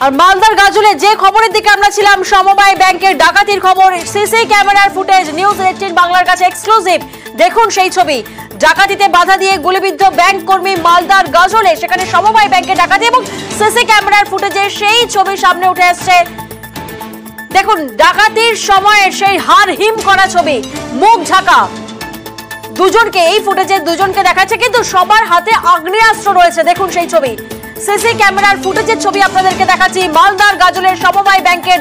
আর মালদার গাজলে যে খবরের দিকে আমরা ছিলাম, সমবায় ব্যাংকের ডাকাতির খবর, সিসি ক্যামেরার ফুটেজ নিউজ 18 বাংলার কাছে এক্সক্লুসিভ। দেখুন সেই ছবি। ডাকাতিতে বাধা দিয়ে গুলিবিদ্ধ ব্যাংক কর্মী মালদার গাজলে, সেখানে সমবায় ব্যাংকের ডাকাতি এবং সিসি ক্যামেরার ফুটেজে সেই ছবি সামনে উঠে আসছে। দেখুন ডাকাতির সময়ের সেই হাড় হিম করা ছবি, মুখ ঢাকা দুজনকে, এই ফুটেজে দুজনকে দেখাচ্ছে, কিন্তু সবার হাতে আগ্নেয়াস্ত্র রয়েছে। দেখুন সেই ছবি, সিসি ক্যামেরার ফুটেজের ছবি আপনাদেরকে দেখাচ্ছি। মালদার গাজলের সমবায় ব্যাংকের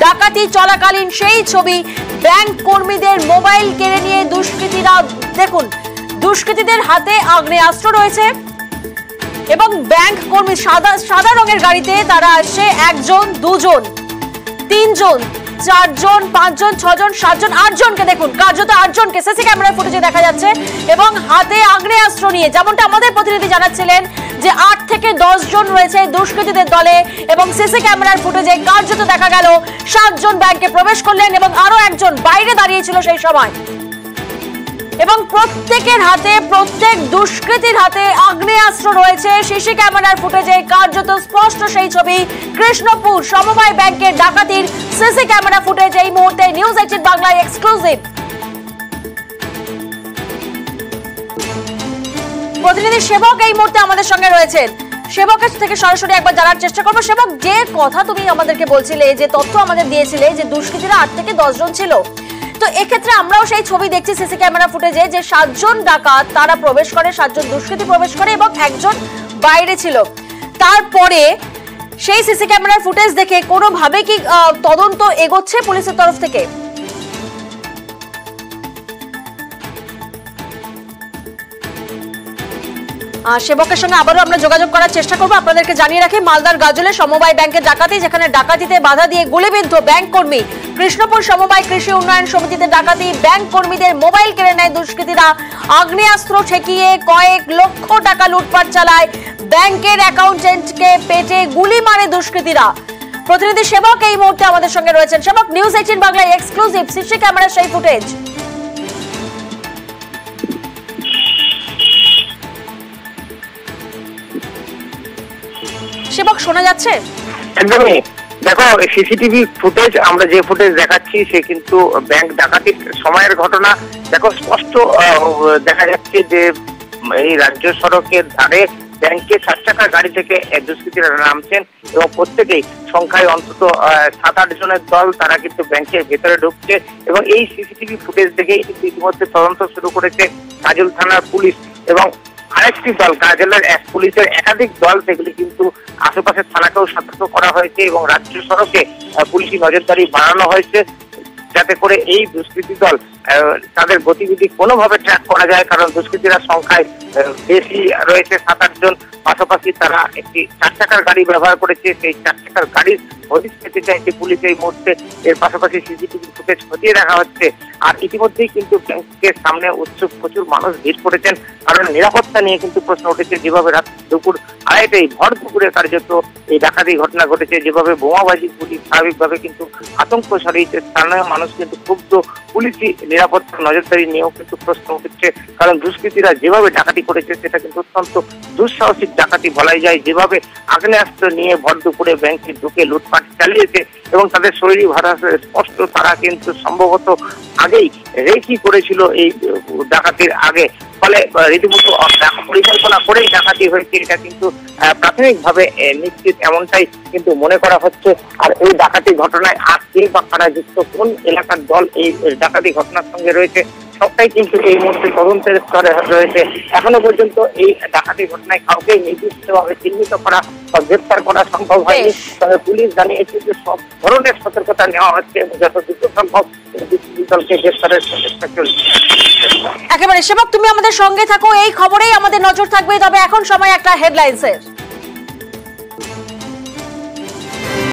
ডাকাতি চলাকালীন সেই ছবি। ব্যাংক কর্মীদের মোবাইল কেড়ে নিয়ে দুষ্কৃতীরা, দেখুন দুষ্কৃতীদের হাতে আগ্নেয়াস্ত্র রয়েছে এবং ব্যাংক কর্মী সাদা রঙের গাড়িতে তারা আসছে, একজন, দুজন, তিনজন, চারজন, পাঁচজন, ছজন, সাতজন, আটজনকে, দেখুন কার্যত আটজনকে সিসি ক্যামেরার ফুটেজে দেখা যাচ্ছে এবং হাতে আগ্নেয়াস্ত্র নিয়ে। যেমনটা আমাদের প্রতিনিধি জানাচ্ছিলেন যে 8 থেকে 10 জন রয়েছে দুষ্কৃতীদের দলে এবং সিসি ক্যামেরার ফুটেজে কার্যত দেখা গেল 7 জন ব্যাংকে প্রবেশ করলেন এবং আরো একজন বাইরে দাঁড়িয়েছিল সেই সময়। এবং প্রত্যেকের হাতে, প্রত্যেক দুষ্কৃতীর হাতে আগ্নেয়াস্ত্র রয়েছে। সিসি ক্যামেরার ফুটেজে কার্যত স্পষ্ট সেই ছবি। কৃষ্ণপুর সমবায় ব্যাংকের ডাকাতির সিসি ক্যামেরা ফুটেজ এই মুহূর্তে নিউজ 18 বাংলায় এক্সক্লুসিভ। প্রতিনিধি সেবক এই মুহূর্তে আমাদের সঙ্গে রয়েছেন। সেবকের থেকে সরাসরি একবার জানার চেষ্টা করবো। সেবক, যে কথা তুমি আমাদেরকে বলছিলে, যে তথ্য আমাদের দিয়েছিলে যে দুষ্কৃতীরা 8 থেকে 10 জন ছিল, তো এক্ষেত্রে আমরাও সেই ছবি দেখছি সিসি ক্যামেরা ফুটেজে যে 7 জন ডাকাত তারা প্রবেশ করে, 7 জন দুষ্কৃতী প্রবেশ করে এবং একজন বাইরে ছিল। তারপরে সেই সিসি ক্যামেরার ফুটেজ দেখে কোনোভাবে কি তদন্ত এগোচ্ছে পুলিশের তরফ থেকে? সেবকের সঙ্গে আবারও আমরা যোগাযোগ করার চেষ্টা করবো। আপনাদেরকে জানিয়ে রাখি, মালদার গাজলে সমবায় ব্যাংকের ডাকাতি, যেখানে ডাকাতিতে বাধা দিয়ে গুলিবিদ্ধ ব্যাংক কর্মী। কৃষ্ণপুর সমবায় কৃষি উন্নয়ন সমিতিতে ডাকাতি, ব্যাংক কর্মীদের মোবাইল কেড়ে নেয় দুষ্কৃতীরা, আগ্নেয়াস্ত্র ঠেকিয়ে কয়েক লক্ষ টাকা লুটপাট চালায়, ব্যাংকের অ্যাকাউন্টেন্টকে পেটে গুলি মারে দুষ্কৃতীরা। প্রতিনিধি সেবক এই মুহূর্তে আমাদের সঙ্গে রয়েছেন। সেবক, নিউজ 18 বাংলায় এক্সক্লুসিভ সিসি ক্যামেরার সেই ফুটেজ। সেবক, শোনা যাচ্ছে? একদমই। দেখো, সিসিটিভি ফুটেজ আমরা যে ফুটেজ দেখাচ্ছি সে কিন্তু ব্যাংক ডাকাতির সময়ের ঘটনা। দেখো স্পষ্ট দেখা যাচ্ছে যে এই রাজ্য সড়কের ধারে ব্যাংকে 4 চাকার গাড়ি থেকে দুষ্কৃতীরা নামছেন এবং প্রত্যেকেই সংখ্যায় অন্তত 7-8 জনের দল, তারা কিন্তু ব্যাংকের ভেতরে ঢুকছে এবং এই সিসিটিভি ফুটেজ দেখেই কিন্তু ইতিমধ্যে তদন্ত শুরু করেছে গাজল থানার পুলিশ এবং আরেকটি দল, গাজলের পুলিশের একাধিক দল, সেগুলি কিন্তু আশেপাশের থানাকেও সতর্ক করা হয়েছে এবং রাজ্য সড়কে পুলিশি নজরদারি বাড়ানো হয়েছে যাতে করে এই দুষ্কৃতী দল তাদের গতিবিধি কোনোভাবে ট্র্যাক করা যায়। কারণ দুষ্কৃতীরা সংখ্যায় বেশি রয়েছে, 7-8 জন। পাশাপাশি তারা একটি 4 চাকার গাড়ি ব্যবহার করেছে, সেই 4 চাকার গাড়ির হদিশ পেতে চাইছে পুলিশ এই মুহূর্তে। এর পাশাপাশি সিসিটিভি ফুটেজ খতিয়ে দেখা হচ্ছে। আর ইতিমধ্যেই কিন্তু ব্যাংকের সামনে উৎসুক প্রচুর মানুষ ভিড় করেছেন, কারণ নিরাপত্তা নিয়ে কিন্তু প্রশ্ন উঠেছে। যেভাবে রাত দুপুর 2:30 ভর দুপুরে কার্যত এই ডাকাতি ঘটনা ঘটেছে, যেভাবে বোমাবাজি, পুলিশ স্বাভাবিকভাবে কিন্তু আতঙ্ক ছড়িয়েছে। স্থানীয় মানুষ কিন্তু ক্ষুব্ধ, পুলিশি নিরাপত্তা নজরদারি নিয়েও কিন্তু প্রশ্ন উঠছে। কারণ দুষ্কৃতীরা যেভাবে ডাকাতি করেছে সেটা কিন্তু অত্যন্ত দুঃসাহসিক ডাকাতি বলাই যায়। যেভাবে আগ্নেয়াস্ত্র নিয়ে ভর দুপুরে ব্যাংকে ঢুকে লুটপাট চালিয়েছে এবং তাদের শরীরী ভাড়া স্পষ্ট, তারা কিন্তু সম্ভবত আগেই রেকি করেছিল এই ডাকাতির আগে। ফলে রীতিমতো পরিকল্পনা করেই ডাকাতি হয়েছে, এটা কিন্তু প্রাথমিকভাবে নিশ্চিত, এমনটাই কিন্তু মনে করা হচ্ছে। আর এই ডাকাতি ঘটনায় আর কে বা কারা যুক্ত, কোন এলাকার দল এই ডাকাতি ঘটনার সঙ্গে রয়েছে, সবটাই কিন্তু এই মুহূর্তে তদন্তের স্তরে রয়েছে। এখনো পর্যন্ত এই ডাকাতি ঘটনায় কাউকে নির্দিষ্টভাবে চিহ্নিত করা বা গ্রেপ্তার করা সম্ভব হয়নি। তবে পুলিশ জানিয়েছে যে সব ধরনের সতর্কতা নেওয়া হচ্ছে এবং যত দ্রুত সম্ভব দলকে গ্রেপ্তারের চেষ্টা চলছে। একেবারে সেবক, তুমি আমাদের সঙ্গে থাকো, এই খবরেই আমাদের নজর থাকবে। তবে এখন সময় একটা হেডলাইন্সের।